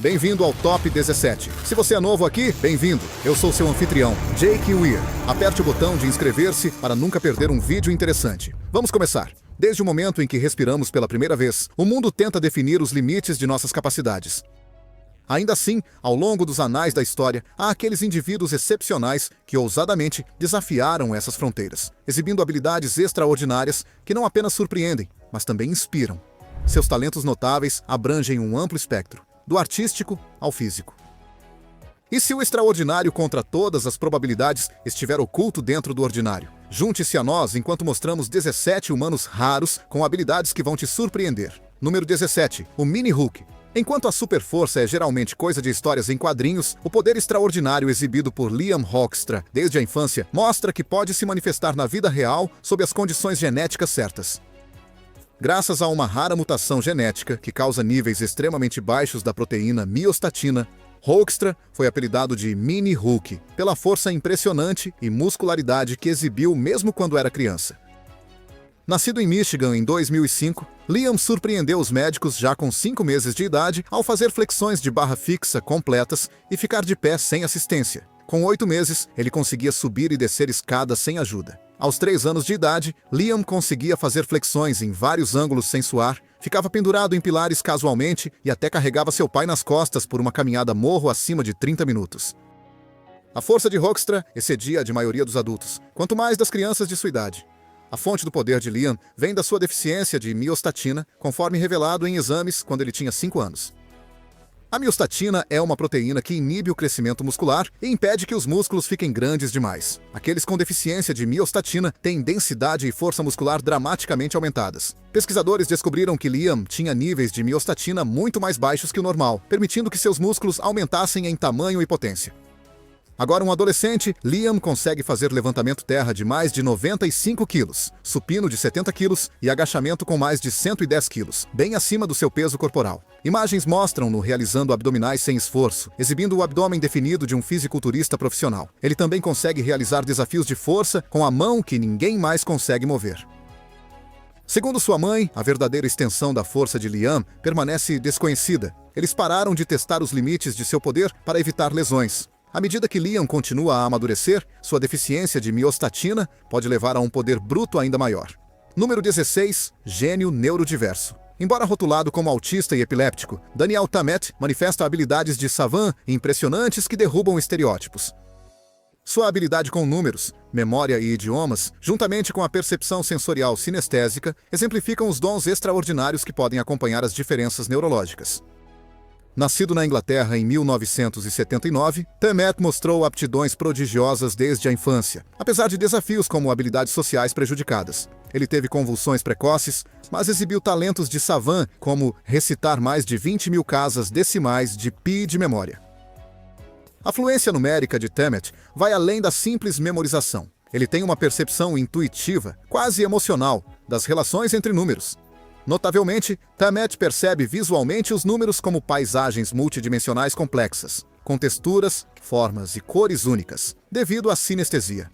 Bem-vindo ao Top 17. Se você é novo aqui, bem-vindo. Eu sou seu anfitrião, Jake Weir. Aperte o botão de inscrever-se para nunca perder um vídeo interessante. Vamos começar. Desde o momento em que respiramos pela primeira vez, o mundo tenta definir os limites de nossas capacidades. Ainda assim, ao longo dos anais da história, há aqueles indivíduos excepcionais que ousadamente desafiaram essas fronteiras, exibindo habilidades extraordinárias que não apenas surpreendem, mas também inspiram. Seus talentos notáveis abrangem um amplo espectro, do artístico ao físico. E se o extraordinário contra todas as probabilidades estiver oculto dentro do ordinário? Junte-se a nós enquanto mostramos 17 humanos raros com habilidades que vão te surpreender. Número 17, o Mini Hulk. Enquanto a superforça é geralmente coisa de histórias em quadrinhos, o poder extraordinário exibido por Liam Hoekstra desde a infância mostra que pode se manifestar na vida real sob as condições genéticas certas. Graças a uma rara mutação genética que causa níveis extremamente baixos da proteína miostatina, Hoekstra foi apelidado de Mini Hulk, pela força impressionante e muscularidade que exibiu mesmo quando era criança. Nascido em Michigan em 2005, Liam surpreendeu os médicos já com 5 meses de idade ao fazer flexões de barra fixa completas e ficar de pé sem assistência. Com 8 meses, ele conseguia subir e descer escadas sem ajuda. Aos 3 anos de idade, Liam conseguia fazer flexões em vários ângulos sem suar, ficava pendurado em pilares casualmente e até carregava seu pai nas costas por uma caminhada morro acima de 30 minutos. A força de Hoekstra excedia a de maioria dos adultos, quanto mais das crianças de sua idade. A fonte do poder de Liam vem da sua deficiência de miostatina, conforme revelado em exames quando ele tinha 5 anos. A miostatina é uma proteína que inibe o crescimento muscular e impede que os músculos fiquem grandes demais. Aqueles com deficiência de miostatina têm densidade e força muscular dramaticamente aumentadas. Pesquisadores descobriram que Liam tinha níveis de miostatina muito mais baixos que o normal, permitindo que seus músculos aumentassem em tamanho e potência. Agora um adolescente, Liam consegue fazer levantamento terra de mais de 95 quilos, supino de 70 quilos e agachamento com mais de 110 quilos, bem acima do seu peso corporal. Imagens mostram-no realizando abdominais sem esforço, exibindo o abdômen definido de um fisiculturista profissional. Ele também consegue realizar desafios de força com a mão que ninguém mais consegue mover. Segundo sua mãe, a verdadeira extensão da força de Liam permanece desconhecida. Eles pararam de testar os limites de seu poder para evitar lesões. À medida que Liam continua a amadurecer, sua deficiência de miostatina pode levar a um poder bruto ainda maior. Número 16, gênio neurodiverso. Embora rotulado como autista e epiléptico, Daniel Tammet manifesta habilidades de savant impressionantes que derrubam estereótipos. Sua habilidade com números, memória e idiomas, juntamente com a percepção sensorial sinestésica, exemplificam os dons extraordinários que podem acompanhar as diferenças neurológicas. Nascido na Inglaterra em 1979, Tammet mostrou aptidões prodigiosas desde a infância, apesar de desafios como habilidades sociais prejudicadas. Ele teve convulsões precoces, mas exibiu talentos de savant, como recitar mais de 20 mil casas decimais de pi de memória. A fluência numérica de Tammet vai além da simples memorização. Ele tem uma percepção intuitiva, quase emocional, das relações entre números. Notavelmente, Tammet percebe visualmente os números como paisagens multidimensionais complexas, com texturas, formas e cores únicas, devido à sinestesia.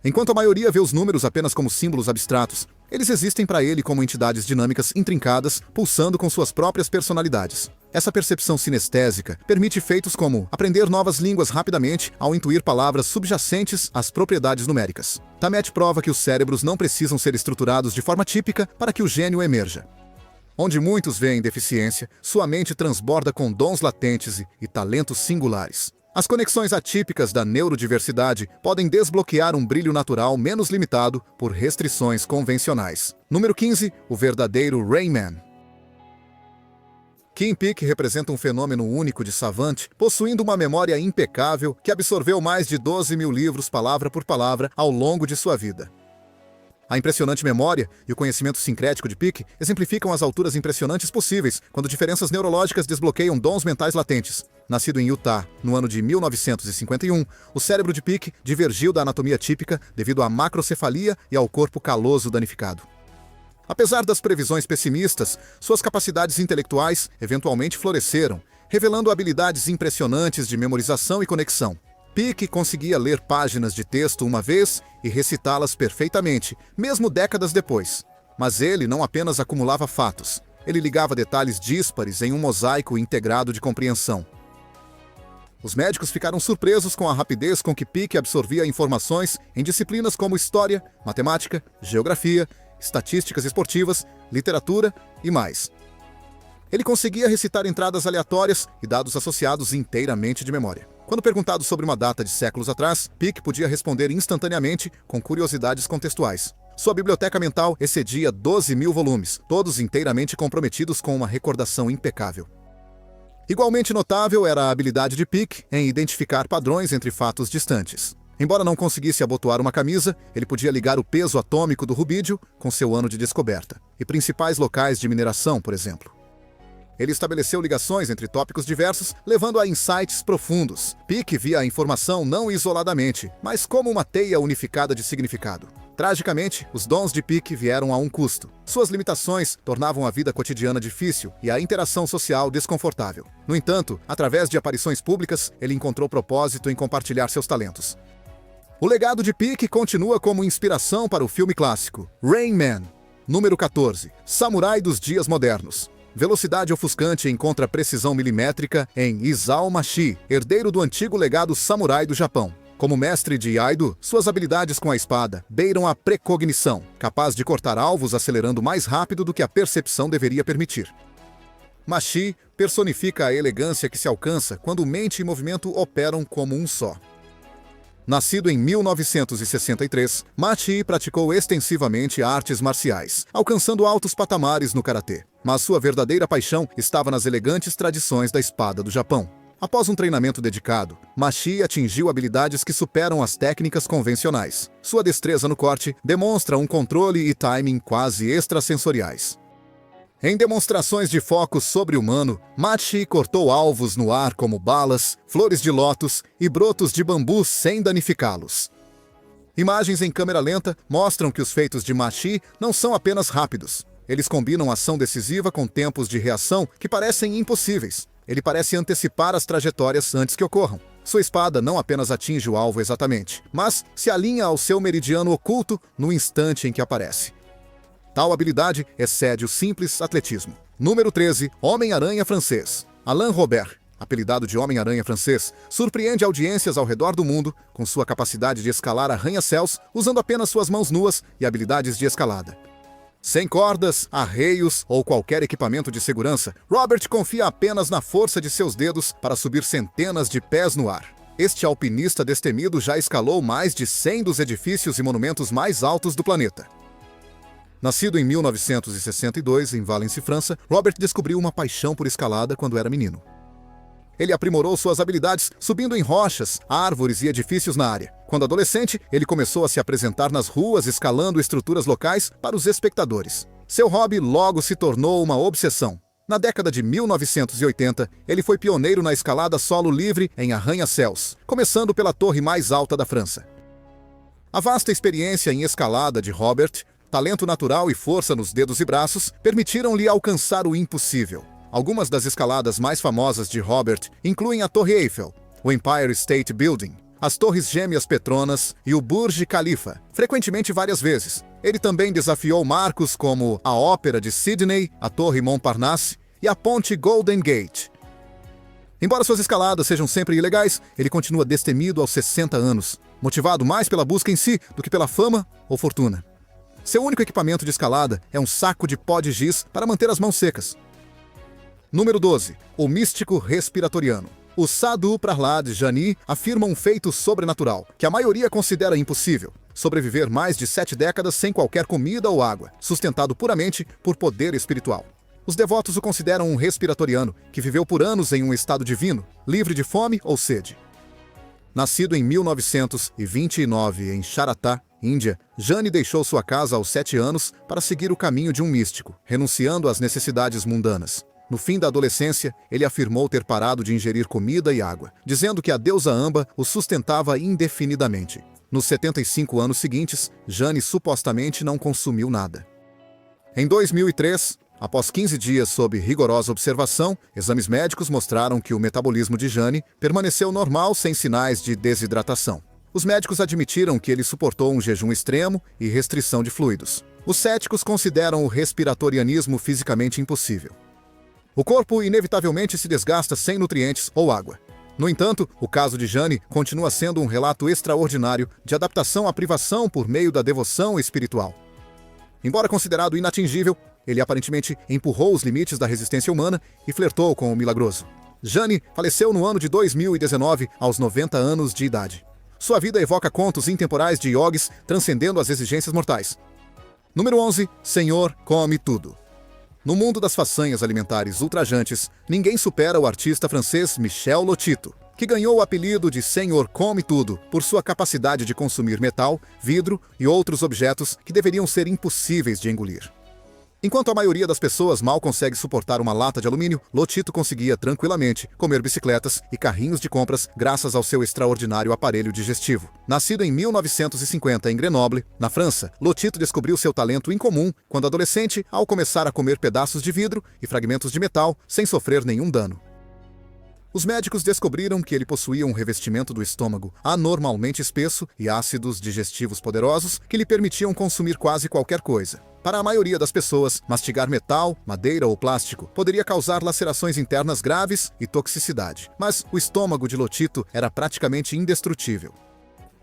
Enquanto a maioria vê os números apenas como símbolos abstratos, eles existem para ele como entidades dinâmicas intrincadas, pulsando com suas próprias personalidades. Essa percepção sinestésica permite feitos como aprender novas línguas rapidamente ao intuir palavras subjacentes às propriedades numéricas. Tammet prova que os cérebros não precisam ser estruturados de forma típica para que o gênio emerja. Onde muitos veem deficiência, sua mente transborda com dons latentes e talentos singulares. As conexões atípicas da neurodiversidade podem desbloquear um brilho natural menos limitado por restrições convencionais. Número 15, o verdadeiro Rayman. Kim Peek representa um fenômeno único de savant, possuindo uma memória impecável que absorveu mais de 12 mil livros palavra por palavra ao longo de sua vida. A impressionante memória e o conhecimento sincrético de Peek exemplificam as alturas impressionantes possíveis quando diferenças neurológicas desbloqueiam dons mentais latentes. Nascido em Utah, no ano de 1951, o cérebro de Peek divergiu da anatomia típica devido à macrocefalia e ao corpo caloso danificado. Apesar das previsões pessimistas, suas capacidades intelectuais eventualmente floresceram, revelando habilidades impressionantes de memorização e conexão. Peek conseguia ler páginas de texto uma vez e recitá-las perfeitamente, mesmo décadas depois. Mas ele não apenas acumulava fatos. Ele ligava detalhes díspares em um mosaico integrado de compreensão. Os médicos ficaram surpresos com a rapidez com que Pick absorvia informações em disciplinas como história, matemática, geografia, estatísticas esportivas, literatura e mais. Ele conseguia recitar entradas aleatórias e dados associados inteiramente de memória. Quando perguntado sobre uma data de séculos atrás, Pick podia responder instantaneamente com curiosidades contextuais. Sua biblioteca mental excedia 12.000 volumes, todos inteiramente comprometidos com uma recordação impecável. Igualmente notável era a habilidade de Pick em identificar padrões entre fatos distantes. Embora não conseguisse abotoar uma camisa, ele podia ligar o peso atômico do rubídio com seu ano de descoberta, e principais locais de mineração, por exemplo. Ele estabeleceu ligações entre tópicos diversos, levando a insights profundos. Pick via a informação não isoladamente, mas como uma teia unificada de significado. Tragicamente, os dons de Pick vieram a um custo. Suas limitações tornavam a vida cotidiana difícil e a interação social desconfortável. No entanto, através de aparições públicas, ele encontrou propósito em compartilhar seus talentos. O legado de Pick continua como inspiração para o filme clássico Rain Man, número 14, Samurai dos Dias Modernos. Velocidade ofuscante encontra precisão milimétrica em Isao Machi, herdeiro do antigo legado samurai do Japão. Como mestre de Iaido, suas habilidades com a espada beiram a precognição, capaz de cortar alvos acelerando mais rápido do que a percepção deveria permitir. Machi personifica a elegância que se alcança quando mente e movimento operam como um só. Nascido em 1963, Machi praticou extensivamente artes marciais, alcançando altos patamares no karatê. Mas sua verdadeira paixão estava nas elegantes tradições da espada do Japão. Após um treinamento dedicado, Machi atingiu habilidades que superam as técnicas convencionais. Sua destreza no corte demonstra um controle e timing quase extrasensoriais. Em demonstrações de foco sobre-humano, Machi cortou alvos no ar como balas, flores de lótus e brotos de bambu sem danificá-los. Imagens em câmera lenta mostram que os feitos de Machi não são apenas rápidos. Eles combinam ação decisiva com tempos de reação que parecem impossíveis. Ele parece antecipar as trajetórias antes que ocorram. Sua espada não apenas atinge o alvo exatamente, mas se alinha ao seu meridiano oculto no instante em que aparece. Tal habilidade excede o simples atletismo. Número 13, Homem-Aranha francês. Alain Robert, apelidado de Homem-Aranha francês, surpreende audiências ao redor do mundo com sua capacidade de escalar arranha-céus usando apenas suas mãos nuas e habilidades de escalada. Sem cordas, arreios ou qualquer equipamento de segurança, Robert confia apenas na força de seus dedos para subir centenas de pés no ar. Este alpinista destemido já escalou mais de 100 dos edifícios e monumentos mais altos do planeta. Nascido em 1962, em Valence, França, Robert descobriu uma paixão por escalada quando era menino. Ele aprimorou suas habilidades subindo em rochas, árvores e edifícios na área. Quando adolescente, ele começou a se apresentar nas ruas escalando estruturas locais para os espectadores. Seu hobby logo se tornou uma obsessão. Na década de 1980, ele foi pioneiro na escalada solo livre em arranha-céus, começando pela torre mais alta da França. A vasta experiência em escalada de Robert, talento natural e força nos dedos e braços permitiram-lhe alcançar o impossível. Algumas das escaladas mais famosas de Robert incluem a Torre Eiffel, o Empire State Building, as Torres Gêmeas Petronas e o Burj Khalifa, frequentemente várias vezes. Ele também desafiou marcos como a Ópera de Sydney, a Torre Montparnasse e a Ponte Golden Gate. Embora suas escaladas sejam sempre ilegais, ele continua destemido aos 60 anos, motivado mais pela busca em si do que pela fama ou fortuna. Seu único equipamento de escalada é um saco de pó de giz para manter as mãos secas. Número 12. O místico respiratoriano. O Sadhu Prahlad Jani afirma um feito sobrenatural, que a maioria considera impossível: sobreviver mais de 7 décadas sem qualquer comida ou água, sustentado puramente por poder espiritual. Os devotos o consideram um respiratoriano, que viveu por anos em um estado divino, livre de fome ou sede. Nascido em 1929 em Charatá, Índia, Jani deixou sua casa aos 7 anos para seguir o caminho de um místico, renunciando às necessidades mundanas. No fim da adolescência, ele afirmou ter parado de ingerir comida e água, dizendo que a deusa Amba o sustentava indefinidamente. Nos 75 anos seguintes, Jani supostamente não consumiu nada. Em 2003, após 15 dias sob rigorosa observação, exames médicos mostraram que o metabolismo de Jani permaneceu normal sem sinais de desidratação. Os médicos admitiram que ele suportou um jejum extremo e restrição de fluidos. Os céticos consideram o respiratorianismo fisicamente impossível. O corpo inevitavelmente se desgasta sem nutrientes ou água. No entanto, o caso de Jane continua sendo um relato extraordinário de adaptação à privação por meio da devoção espiritual. Embora considerado inatingível, ele aparentemente empurrou os limites da resistência humana e flertou com o milagroso. Jane faleceu no ano de 2019, aos 90 anos de idade. Sua vida evoca contos intemporais de iogues transcendendo as exigências mortais. Número 11. Senhor come tudo. No mundo das façanhas alimentares ultrajantes, ninguém supera o artista francês Michel Lotito, que ganhou o apelido de Senhor Come Tudo por sua capacidade de consumir metal, vidro e outros objetos que deveriam ser impossíveis de engolir. Enquanto a maioria das pessoas mal consegue suportar uma lata de alumínio, Lotito conseguia tranquilamente comer bicicletas e carrinhos de compras graças ao seu extraordinário aparelho digestivo. Nascido em 1950 em Grenoble, na França, Lotito descobriu seu talento incomum quando adolescente ao começar a comer pedaços de vidro e fragmentos de metal sem sofrer nenhum dano. Os médicos descobriram que ele possuía um revestimento do estômago anormalmente espesso e ácidos digestivos poderosos que lhe permitiam consumir quase qualquer coisa. Para a maioria das pessoas, mastigar metal, madeira ou plástico poderia causar lacerações internas graves e toxicidade, mas o estômago de Lotito era praticamente indestrutível.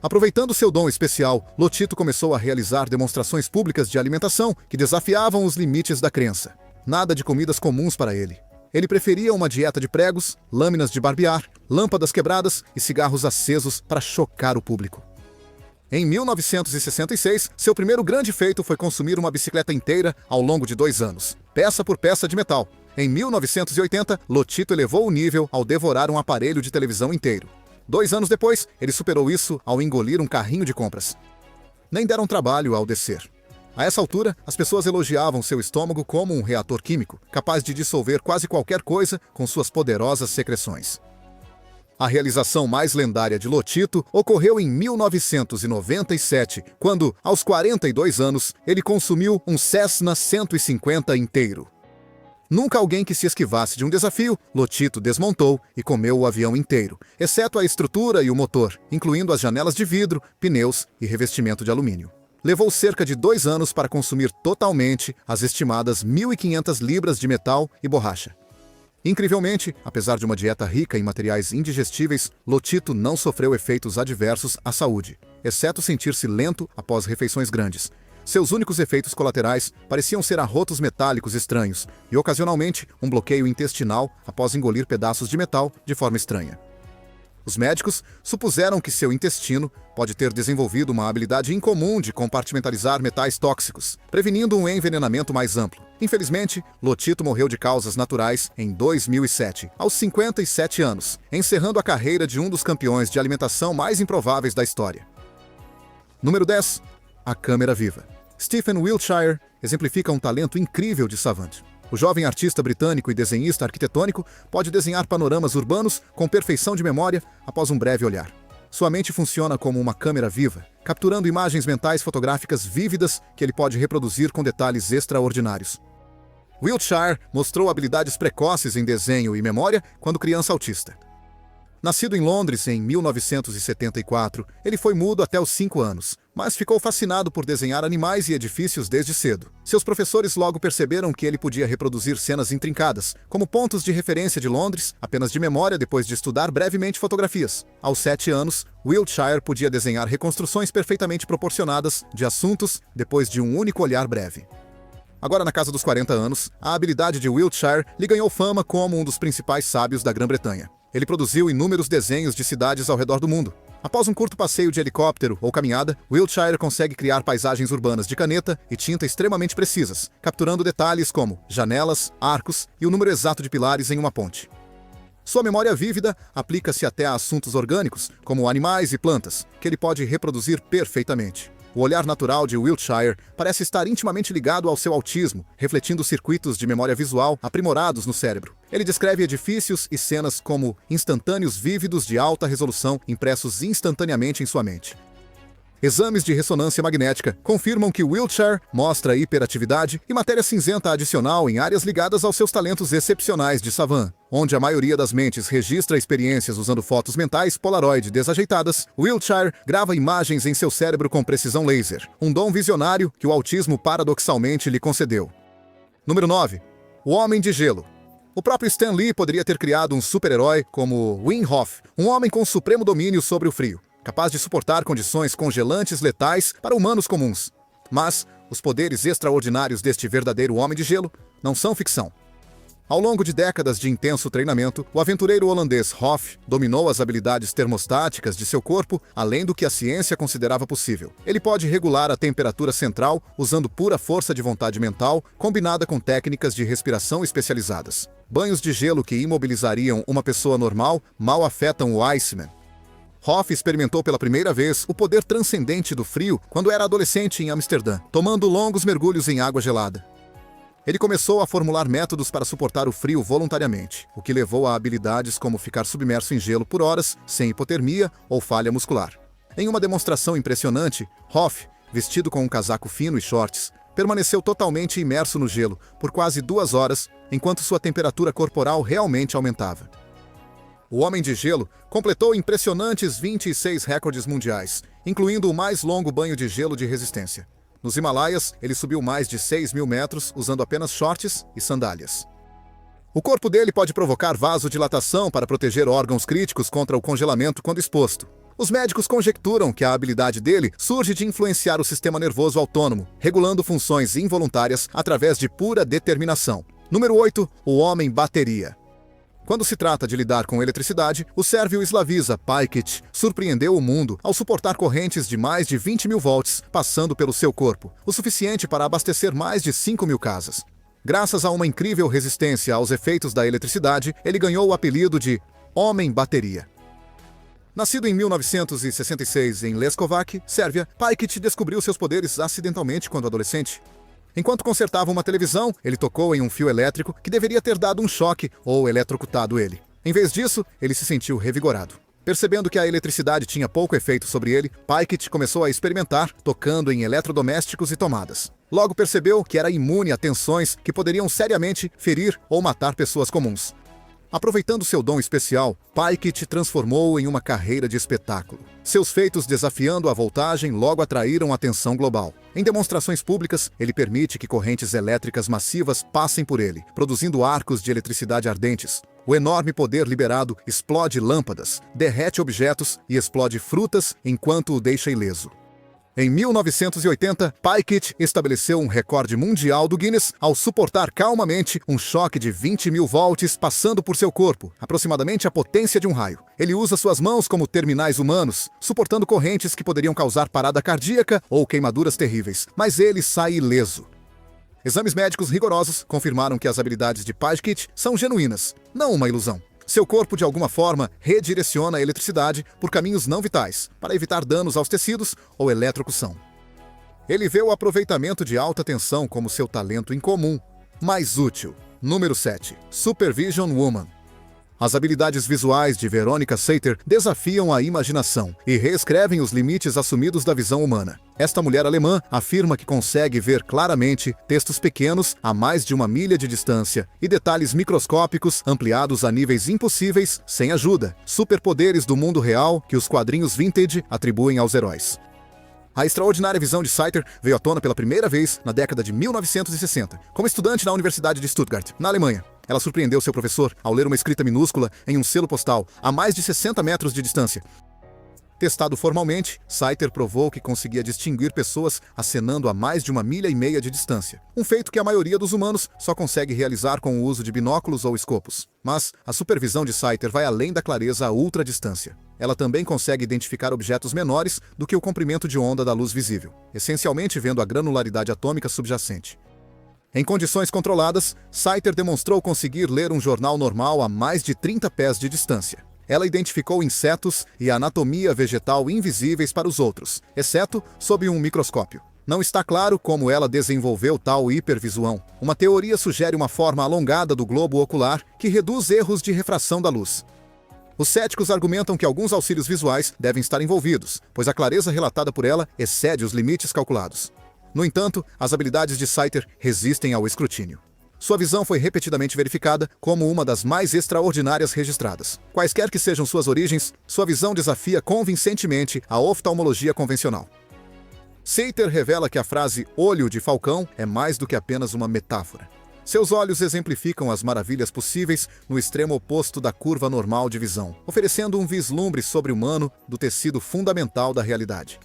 Aproveitando seu dom especial, Lotito começou a realizar demonstrações públicas de alimentação que desafiavam os limites da crença. Nada de comidas comuns para ele. Ele preferia uma dieta de pregos, lâminas de barbear, lâmpadas quebradas e cigarros acesos para chocar o público. Em 1966, seu primeiro grande feito foi consumir uma bicicleta inteira ao longo de 2 anos, peça por peça de metal. Em 1980, Lotito elevou o nível ao devorar um aparelho de televisão inteiro. 2 anos depois, ele superou isso ao engolir um carrinho de compras. Nem deram trabalho ao descer. A essa altura, as pessoas elogiavam seu estômago como um reator químico, capaz de dissolver quase qualquer coisa com suas poderosas secreções. A realização mais lendária de Lotito ocorreu em 1997, quando, aos 42 anos, ele consumiu um Cessna 150 inteiro. Nunca alguém que se esquivasse de um desafio, Lotito desmontou e comeu o avião inteiro, exceto a estrutura e o motor, incluindo as janelas de vidro, pneus e revestimento de alumínio. Levou cerca de 2 anos para consumir totalmente as estimadas 1.500 libras de metal e borracha. Incrivelmente, apesar de uma dieta rica em materiais indigestíveis, Lotito não sofreu efeitos adversos à saúde, exceto sentir-se lento após refeições grandes. Seus únicos efeitos colaterais pareciam ser arrotos metálicos estranhos e, ocasionalmente, um bloqueio intestinal após engolir pedaços de metal de forma estranha. Os médicos supuseram que seu intestino pode ter desenvolvido uma habilidade incomum de compartimentalizar metais tóxicos, prevenindo um envenenamento mais amplo. Infelizmente, Lotito morreu de causas naturais em 2007, aos 57 anos, encerrando a carreira de um dos campeões de alimentação mais improváveis da história. Número 10. A câmera viva. Stephen Wiltshire exemplifica um talento incrível de savant. O jovem artista britânico e desenhista arquitetônico pode desenhar panoramas urbanos com perfeição de memória após um breve olhar. Sua mente funciona como uma câmera viva, capturando imagens mentais fotográficas vívidas que ele pode reproduzir com detalhes extraordinários. Wiltshire mostrou habilidades precoces em desenho e memória quando criança autista. Nascido em Londres em 1974, ele foi mudo até os 5 anos, mas ficou fascinado por desenhar animais e edifícios desde cedo. Seus professores logo perceberam que ele podia reproduzir cenas intrincadas, como pontos de referência de Londres, apenas de memória depois de estudar brevemente fotografias. Aos 7 anos, Wiltshire podia desenhar reconstruções perfeitamente proporcionadas de assuntos depois de um único olhar breve. Agora na casa dos 40 anos, a habilidade de Wiltshire lhe ganhou fama como um dos principais sábios da Grã-Bretanha. Ele produziu inúmeros desenhos de cidades ao redor do mundo. Após um curto passeio de helicóptero ou caminhada, Wiltshire consegue criar paisagens urbanas de caneta e tinta extremamente precisas, capturando detalhes como janelas, arcos e o número exato de pilares em uma ponte. Sua memória vívida aplica-se até a assuntos orgânicos, como animais e plantas, que ele pode reproduzir perfeitamente. O olhar natural de Wiltshire parece estar intimamente ligado ao seu autismo, refletindo circuitos de memória visual aprimorados no cérebro. Ele descreve edifícios e cenas como instantâneos vívidos de alta resolução impressos instantaneamente em sua mente. Exames de ressonância magnética confirmam que Wiltshire mostra hiperatividade e matéria cinzenta adicional em áreas ligadas aos seus talentos excepcionais de Savan. Onde a maioria das mentes registra experiências usando fotos mentais Polaroid desajeitadas, Wiltshire grava imagens em seu cérebro com precisão laser, um dom visionário que o autismo paradoxalmente lhe concedeu. Número 9. O Homem de Gelo. O próprio Stan Lee poderia ter criado um super-herói como Wim Hof, um homem com supremo domínio sobre o frio, capaz de suportar condições congelantes letais para humanos comuns. Mas os poderes extraordinários deste verdadeiro Homem de Gelo não são ficção. Ao longo de décadas de intenso treinamento, o aventureiro holandês Hof dominou as habilidades termostáticas de seu corpo além do que a ciência considerava possível. Ele pode regular a temperatura central usando pura força de vontade mental, combinada com técnicas de respiração especializadas. Banhos de gelo que imobilizariam uma pessoa normal mal afetam o Iceman. Hof experimentou pela primeira vez o poder transcendente do frio quando era adolescente em Amsterdã, tomando longos mergulhos em água gelada. Ele começou a formular métodos para suportar o frio voluntariamente, o que levou a habilidades como ficar submerso em gelo por horas, sem hipotermia ou falha muscular. Em uma demonstração impressionante, Hof, vestido com um casaco fino e shorts, permaneceu totalmente imerso no gelo por quase 2 horas, enquanto sua temperatura corporal realmente aumentava. O Homem de Gelo completou impressionantes 26 recordes mundiais, incluindo o mais longo banho de gelo de resistência. Nos Himalaias, ele subiu mais de 6.000 metros usando apenas shorts e sandálias. O corpo dele pode provocar vasodilatação para proteger órgãos críticos contra o congelamento quando exposto. Os médicos conjecturam que a habilidade dele surge de influenciar o sistema nervoso autônomo, regulando funções involuntárias através de pura determinação. Número 8. O Homem Bateria. Quando se trata de lidar com eletricidade, o sérvio Slavisa Pajkic surpreendeu o mundo ao suportar correntes de mais de 20.000 volts passando pelo seu corpo, o suficiente para abastecer mais de 5.000 casas. Graças a uma incrível resistência aos efeitos da eletricidade, ele ganhou o apelido de Homem Bateria. Nascido em 1966 em Leskovac, Sérvia, Pajkic descobriu seus poderes acidentalmente quando adolescente. Enquanto consertava uma televisão, ele tocou em um fio elétrico que deveria ter dado um choque ou eletrocutado ele. Em vez disso, ele se sentiu revigorado. Percebendo que a eletricidade tinha pouco efeito sobre ele, Pajkic começou a experimentar, tocando em eletrodomésticos e tomadas. Logo percebeu que era imune a tensões que poderiam seriamente ferir ou matar pessoas comuns. Aproveitando seu dom especial, Pajkic transformou-o em uma carreira de espetáculo. Seus feitos desafiando a voltagem logo atraíram atenção global. Em demonstrações públicas, ele permite que correntes elétricas massivas passem por ele, produzindo arcos de eletricidade ardentes. O enorme poder liberado explode lâmpadas, derrete objetos e explode frutas enquanto o deixa ileso. Em 1980, Pajkic estabeleceu um recorde mundial do Guinness ao suportar calmamente um choque de 20.000 volts passando por seu corpo, aproximadamente a potência de um raio. Ele usa suas mãos como terminais humanos, suportando correntes que poderiam causar parada cardíaca ou queimaduras terríveis, mas ele sai ileso. Exames médicos rigorosos confirmaram que as habilidades de Pajkic são genuínas, não uma ilusão. Seu corpo, de alguma forma, redireciona a eletricidade por caminhos não vitais, para evitar danos aos tecidos ou eletrocução. Ele vê o aproveitamento de alta tensão como seu talento incomum, mais útil. Número 7. Supervision Woman. As habilidades visuais de Veronica Sater desafiam a imaginação e reescrevem os limites assumidos da visão humana. Esta mulher alemã afirma que consegue ver claramente textos pequenos a mais de 1 milha de distância e detalhes microscópicos ampliados a níveis impossíveis sem ajuda, superpoderes do mundo real que os quadrinhos vintage atribuem aos heróis. A extraordinária visão de Sater veio à tona pela primeira vez na década de 1960, como estudante na Universidade de Stuttgart, na Alemanha. Ela surpreendeu seu professor ao ler uma escrita minúscula em um selo postal a mais de 60 metros de distância. Testado formalmente, Sater provou que conseguia distinguir pessoas acenando a mais de 1,5 milha de distância, um feito que a maioria dos humanos só consegue realizar com o uso de binóculos ou escopos. Mas a supervisão de Sater vai além da clareza a ultradistância. Ela também consegue identificar objetos menores do que o comprimento de onda da luz visível, essencialmente vendo a granularidade atômica subjacente. Em condições controladas, Sater demonstrou conseguir ler um jornal normal a mais de 30 pés de distância. Ela identificou insetos e anatomia vegetal invisíveis para os outros, exceto sob um microscópio. Não está claro como ela desenvolveu tal hipervisão. Uma teoria sugere uma forma alongada do globo ocular que reduz erros de refração da luz. Os céticos argumentam que alguns auxílios visuais devem estar envolvidos, pois a clareza relatada por ela excede os limites calculados. No entanto, as habilidades de Scyther resistem ao escrutínio. Sua visão foi repetidamente verificada como uma das mais extraordinárias registradas. Quaisquer que sejam suas origens, sua visão desafia convincentemente a oftalmologia convencional. Scyther revela que a frase "olho de falcão" é mais do que apenas uma metáfora. Seus olhos exemplificam as maravilhas possíveis no extremo oposto da curva normal de visão, oferecendo um vislumbre sobre-humano do tecido fundamental da realidade.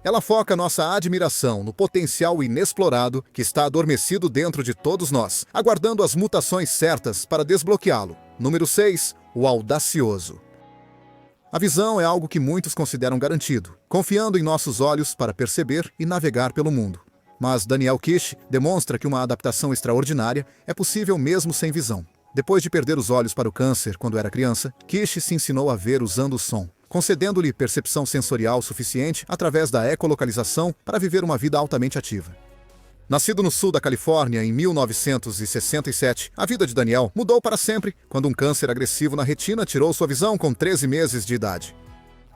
Ela foca nossa admiração no potencial inexplorado que está adormecido dentro de todos nós, aguardando as mutações certas para desbloqueá-lo. Número 6. O audacioso. A visão é algo que muitos consideram garantido, confiando em nossos olhos para perceber e navegar pelo mundo. Mas Danielle Kish demonstra que uma adaptação extraordinária é possível mesmo sem visão. Depois de perder os olhos para o câncer quando era criança, Kish se ensinou a ver usando o som, concedendo-lhe percepção sensorial suficiente através da ecolocalização para viver uma vida altamente ativa. Nascido no sul da Califórnia em 1967, a vida de Danielle mudou para sempre quando um câncer agressivo na retina tirou sua visão com 13 meses de idade.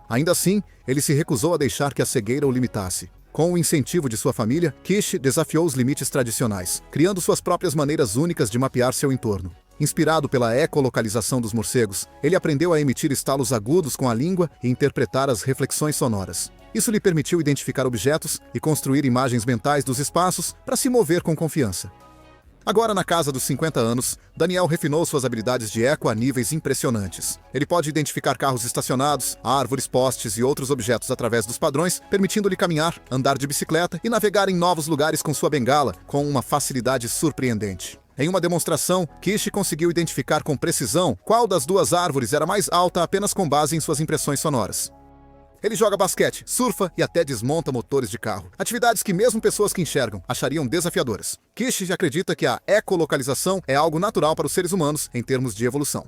Ainda assim, ele se recusou a deixar que a cegueira o limitasse. Com o incentivo de sua família, Kish desafiou os limites tradicionais, criando suas próprias maneiras únicas de mapear seu entorno. Inspirado pela ecolocalização dos morcegos, ele aprendeu a emitir estalos agudos com a língua e interpretar as reflexões sonoras. Isso lhe permitiu identificar objetos e construir imagens mentais dos espaços para se mover com confiança. Agora, na casa dos 50 anos, Danielle refinou suas habilidades de eco a níveis impressionantes. Ele pode identificar carros estacionados, árvores, postes e outros objetos através dos padrões, permitindo-lhe caminhar, andar de bicicleta e navegar em novos lugares com sua bengala com uma facilidade surpreendente. Em uma demonstração, Kish conseguiu identificar com precisão qual das duas árvores era mais alta apenas com base em suas impressões sonoras. Ele joga basquete, surfa e até desmonta motores de carro. Atividades que mesmo pessoas que enxergam achariam desafiadoras. Kish acredita que a ecolocalização é algo natural para os seres humanos em termos de evolução.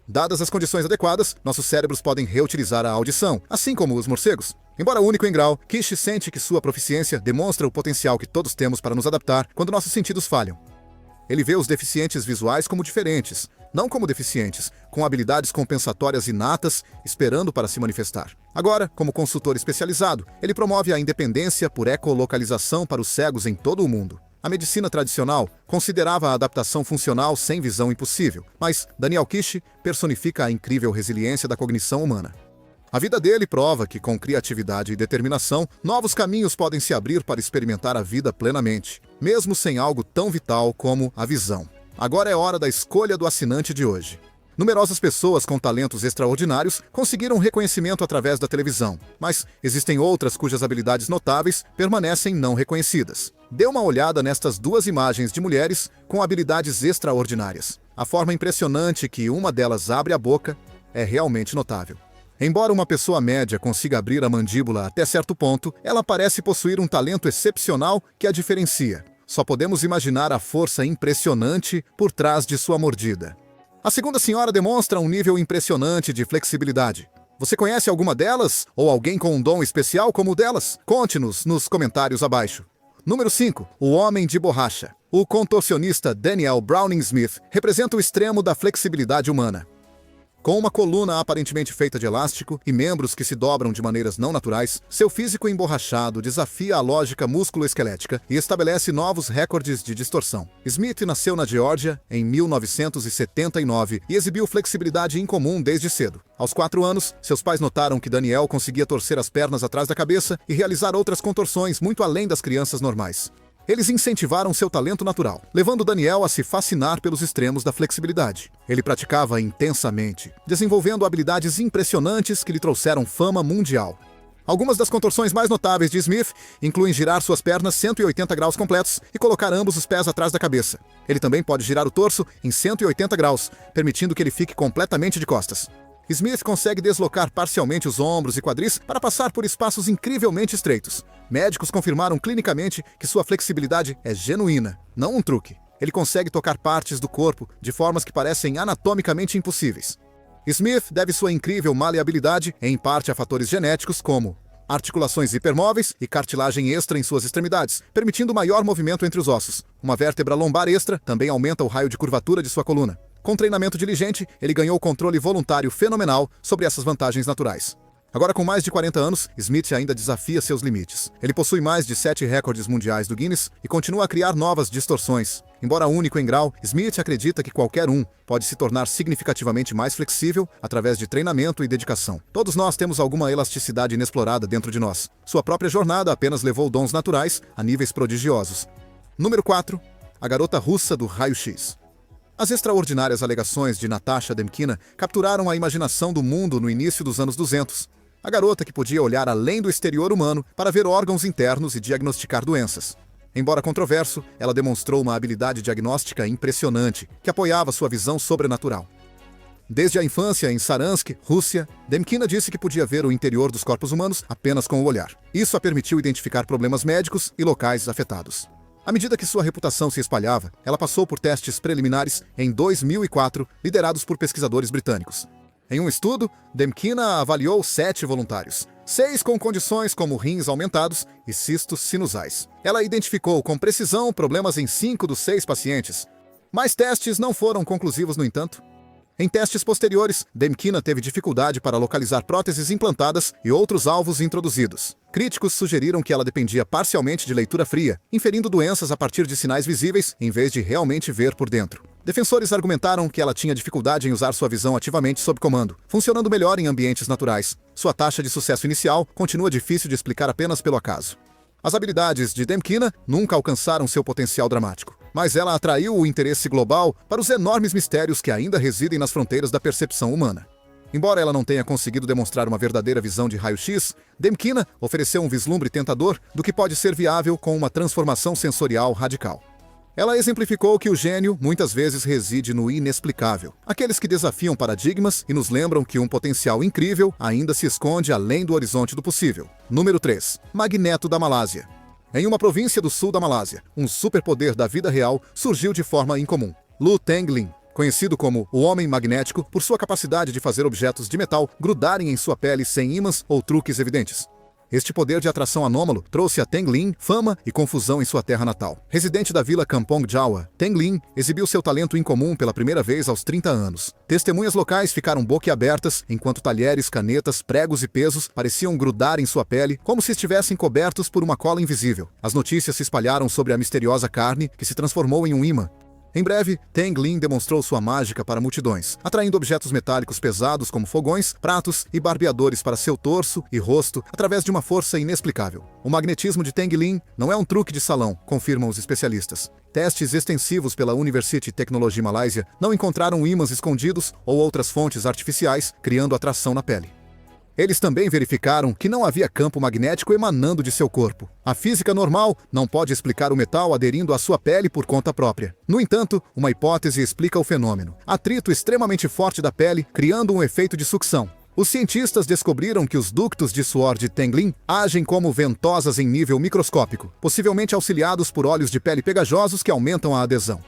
Dadas as condições adequadas, nossos cérebros podem reutilizar a audição, assim como os morcegos. Embora único em grau, Kish sente que sua proficiência demonstra o potencial que todos temos para nos adaptar quando nossos sentidos falham. Ele vê os deficientes visuais como diferentes, não como deficientes, com habilidades compensatórias inatas, esperando para se manifestar. Agora, como consultor especializado, ele promove a independência por ecolocalização para os cegos em todo o mundo. A medicina tradicional considerava a adaptação funcional sem visão impossível, mas Danielle Kish personifica a incrível resiliência da cognição humana. A vida dele prova que, com criatividade e determinação, novos caminhos podem se abrir para experimentar a vida plenamente, mesmo sem algo tão vital como a visão. Agora é hora da escolha do assinante de hoje. Numerosas pessoas com talentos extraordinários conseguiram reconhecimento através da televisão, mas existem outras cujas habilidades notáveis permanecem não reconhecidas. Dê uma olhada nestas duas imagens de mulheres com habilidades extraordinárias. A forma impressionante que uma delas abre a boca é realmente notável. Embora uma pessoa média consiga abrir a mandíbula até certo ponto, ela parece possuir um talento excepcional que a diferencia. Só podemos imaginar a força impressionante por trás de sua mordida. A segunda senhora demonstra um nível impressionante de flexibilidade. Você conhece alguma delas? Ou alguém com um dom especial como o delas? Conte-nos nos comentários abaixo. Número 5. O Homem de Borracha. O contorcionista Danielle Browning Smith representa o extremo da flexibilidade humana. Com uma coluna aparentemente feita de elástico e membros que se dobram de maneiras não naturais, seu físico emborrachado desafia a lógica músculo-esquelética e estabelece novos recordes de distorção. Smith nasceu na Geórgia em 1979 e exibiu flexibilidade incomum desde cedo. Aos 4 anos, seus pais notaram que Danielle conseguia torcer as pernas atrás da cabeça e realizar outras contorções muito além das crianças normais. Eles incentivaram seu talento natural, levando Danielle a se fascinar pelos extremos da flexibilidade. Ele praticava intensamente, desenvolvendo habilidades impressionantes que lhe trouxeram fama mundial. Algumas das contorções mais notáveis de Smith incluem girar suas pernas 180 graus completos e colocar ambos os pés atrás da cabeça. Ele também pode girar o torso em 180 graus, permitindo que ele fique completamente de costas. Smith consegue deslocar parcialmente os ombros e quadris para passar por espaços incrivelmente estreitos. Médicos confirmaram clinicamente que sua flexibilidade é genuína, não um truque. Ele consegue tocar partes do corpo de formas que parecem anatomicamente impossíveis. Smith deve sua incrível maleabilidade em parte a fatores genéticos como articulações hipermóveis e cartilagem extra em suas extremidades, permitindo maior movimento entre os ossos. Uma vértebra lombar extra também aumenta o raio de curvatura de sua coluna. Com treinamento diligente, ele ganhou controle voluntário fenomenal sobre essas vantagens naturais. Agora, com mais de 40 anos, Smith ainda desafia seus limites. Ele possui mais de 7 recordes mundiais do Guinness e continua a criar novas distorções. Embora único em grau, Smith acredita que qualquer um pode se tornar significativamente mais flexível através de treinamento e dedicação. Todos nós temos alguma elasticidade inexplorada dentro de nós. Sua própria jornada apenas levou dons naturais a níveis prodigiosos. Número 4. A garota russa do raio-x. As extraordinárias alegações de Natasha Demkina capturaram a imaginação do mundo no início dos anos 200. A garota que podia olhar além do exterior humano para ver órgãos internos e diagnosticar doenças. Embora controverso, ela demonstrou uma habilidade diagnóstica impressionante, que apoiava sua visão sobrenatural. Desde a infância em Saransk, Rússia, Demkina disse que podia ver o interior dos corpos humanos apenas com o olhar. Isso a permitiu identificar problemas médicos e locais afetados. À medida que sua reputação se espalhava, ela passou por testes preliminares em 2004, liderados por pesquisadores britânicos. Em um estudo, Demkina avaliou 7 voluntários, 6 com condições como rins aumentados e cistos sinusais. Ela identificou com precisão problemas em 5 dos 6 pacientes. Mais testes não foram conclusivos, no entanto. Em testes posteriores, Demkina teve dificuldade para localizar próteses implantadas e outros alvos introduzidos. Críticos sugeriram que ela dependia parcialmente de leitura fria, inferindo doenças a partir de sinais visíveis em vez de realmente ver por dentro. Defensores argumentaram que ela tinha dificuldade em usar sua visão ativamente sob comando, funcionando melhor em ambientes naturais. Sua taxa de sucesso inicial continua difícil de explicar apenas pelo acaso. As habilidades de Demkina nunca alcançaram seu potencial dramático, mas ela atraiu o interesse global para os enormes mistérios que ainda residem nas fronteiras da percepção humana. Embora ela não tenha conseguido demonstrar uma verdadeira visão de raio-x, Demkina ofereceu um vislumbre tentador do que pode ser viável com uma transformação sensorial radical. Ela exemplificou que o gênio muitas vezes reside no inexplicável. Aqueles que desafiam paradigmas e nos lembram que um potencial incrível ainda se esconde além do horizonte do possível. Número 3. Magneto da Malásia. Em uma província do sul da Malásia, um superpoder da vida real surgiu de forma incomum. Lu Tenglin, conhecido como o Homem Magnético por sua capacidade de fazer objetos de metal grudarem em sua pele sem ímãs ou truques evidentes. Este poder de atração anômalo trouxe a Tenglin fama e confusão em sua terra natal. Residente da vila Kampong Jawa, Tenglin exibiu seu talento incomum pela primeira vez aos 30 anos. Testemunhas locais ficaram boquiabertas enquanto talheres, canetas, pregos e pesos pareciam grudar em sua pele como se estivessem cobertos por uma cola invisível. As notícias se espalharam sobre a misteriosa carne que se transformou em um imã. Em breve, Tenglin demonstrou sua mágica para multidões, atraindo objetos metálicos pesados como fogões, pratos e barbeadores para seu torso e rosto através de uma força inexplicável. O magnetismo de Tenglin não é um truque de salão, confirmam os especialistas. Testes extensivos pela University Technology Malaysia não encontraram ímãs escondidos ou outras fontes artificiais, criando atração na pele. Eles também verificaram que não havia campo magnético emanando de seu corpo. A física normal não pode explicar o metal aderindo à sua pele por conta própria. No entanto, uma hipótese explica o fenômeno. Atrito extremamente forte da pele, criando um efeito de sucção. Os cientistas descobriram que os ductos de suor de Tenglin agem como ventosas em nível microscópico, possivelmente auxiliados por óleos de pele pegajosos que aumentam a adesão.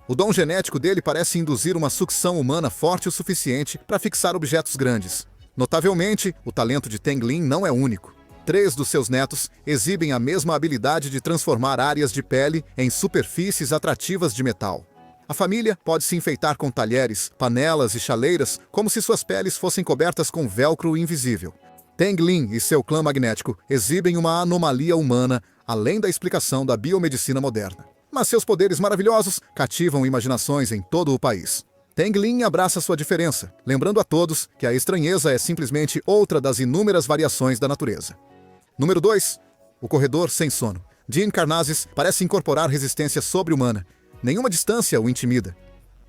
O dom genético dele parece induzir uma sucção humana forte o suficiente para fixar objetos grandes. Notavelmente, o talento de Tenglin não é único. 3 dos seus netos exibem a mesma habilidade de transformar áreas de pele em superfícies atrativas de metal. A família pode se enfeitar com talheres, panelas e chaleiras como se suas peles fossem cobertas com velcro invisível. Tenglin e seu clã magnético exibem uma anomalia humana além da explicação da biomedicina moderna. Mas seus poderes maravilhosos cativam imaginações em todo o país. Tenglin abraça sua diferença, lembrando a todos que a estranheza é simplesmente outra das inúmeras variações da natureza. Número 2. O corredor sem sono. Dean Karnazes parece incorporar resistência sobre-humana. Nenhuma distância o intimida.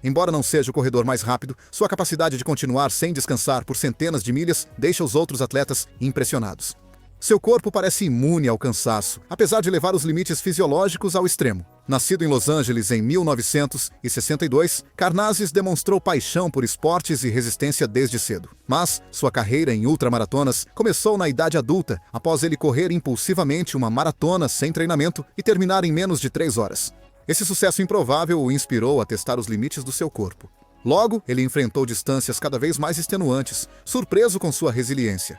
Embora não seja o corredor mais rápido, sua capacidade de continuar sem descansar por centenas de milhas deixa os outros atletas impressionados. Seu corpo parece imune ao cansaço, apesar de levar os limites fisiológicos ao extremo. Nascido em Los Angeles em 1962, Karnazes demonstrou paixão por esportes e resistência desde cedo. Mas sua carreira em ultramaratonas começou na idade adulta, após ele correr impulsivamente uma maratona sem treinamento e terminar em menos de 3 horas. Esse sucesso improvável o inspirou a testar os limites do seu corpo. Logo, ele enfrentou distâncias cada vez mais extenuantes, surpreso com sua resiliência.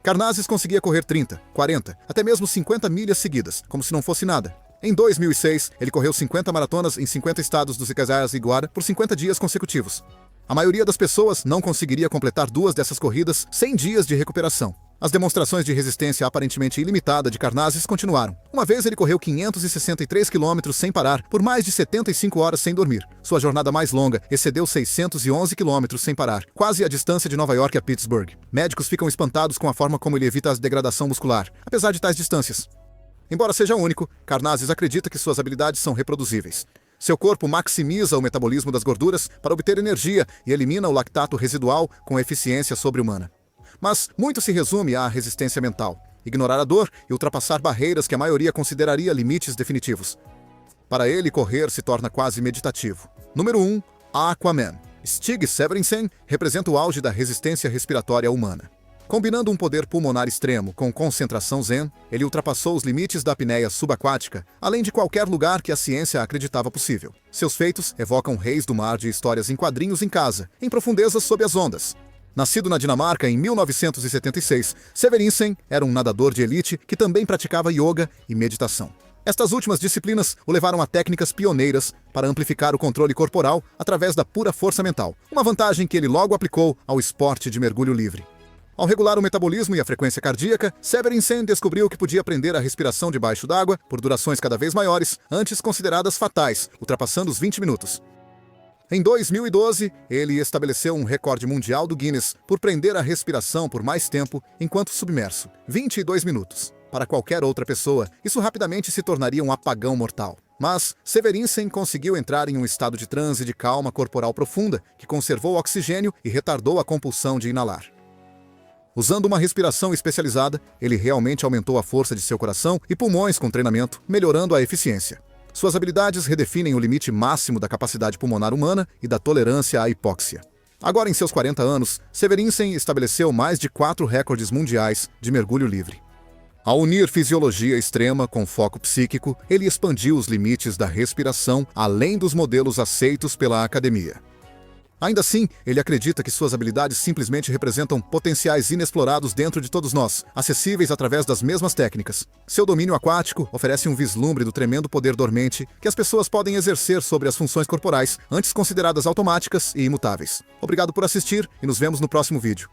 Karnazes conseguia correr 30, 40, até mesmo 50 milhas seguidas, como se não fosse nada. Em 2006, ele correu 50 maratonas em 50 estados dos Icazaias e Guara por 50 dias consecutivos. A maioria das pessoas não conseguiria completar 2 dessas corridas sem dias de recuperação. As demonstrações de resistência aparentemente ilimitada de Karnazes continuaram. Uma vez ele correu 563 quilômetros sem parar, por mais de 75 horas sem dormir. Sua jornada mais longa excedeu 611 quilômetros sem parar, quase a distância de Nova York a Pittsburgh. Médicos ficam espantados com a forma como ele evita a degradação muscular, apesar de tais distâncias. Embora seja único, Karnazes acredita que suas habilidades são reproduzíveis. Seu corpo maximiza o metabolismo das gorduras para obter energia e elimina o lactato residual com eficiência sobre-humana. Mas muito se resume à resistência mental, ignorar a dor e ultrapassar barreiras que a maioria consideraria limites definitivos. Para ele, correr se torna quase meditativo. Número 1. Aquaman. Stig Severinsen representa o auge da resistência respiratória humana. Combinando um poder pulmonar extremo com concentração zen, ele ultrapassou os limites da apneia subaquática, além de qualquer lugar que a ciência acreditava possível. Seus feitos evocam reis do mar de histórias em quadrinhos em casa, em profundezas sob as ondas. Nascido na Dinamarca em 1976, Severinsen era um nadador de elite que também praticava yoga e meditação. Estas últimas disciplinas o levaram a técnicas pioneiras para amplificar o controle corporal através da pura força mental, uma vantagem que ele logo aplicou ao esporte de mergulho livre. Ao regular o metabolismo e a frequência cardíaca, Severinsen descobriu que podia prender a respiração debaixo d'água por durações cada vez maiores, antes consideradas fatais, ultrapassando os 20 minutos. Em 2012, ele estabeleceu um recorde mundial do Guinness por prender a respiração por mais tempo enquanto submerso, 22 minutos. Para qualquer outra pessoa, isso rapidamente se tornaria um apagão mortal. Mas Severinsen conseguiu entrar em um estado de transe de calma corporal profunda, que conservou o oxigênio e retardou a compulsão de inalar. Usando uma respiração especializada, ele realmente aumentou a força de seu coração e pulmões com treinamento, melhorando a eficiência. Suas habilidades redefinem o limite máximo da capacidade pulmonar humana e da tolerância à hipóxia. Agora, em seus 40 anos, Severinsen estabeleceu mais de 4 recordes mundiais de mergulho livre. Ao unir fisiologia extrema com foco psíquico, ele expandiu os limites da respiração além dos modelos aceitos pela academia. Ainda assim, ele acredita que suas habilidades simplesmente representam potenciais inexplorados dentro de todos nós, acessíveis através das mesmas técnicas. Seu domínio aquático oferece um vislumbre do tremendo poder dormente que as pessoas podem exercer sobre as funções corporais, antes consideradas automáticas e imutáveis. Obrigado por assistir e nos vemos no próximo vídeo.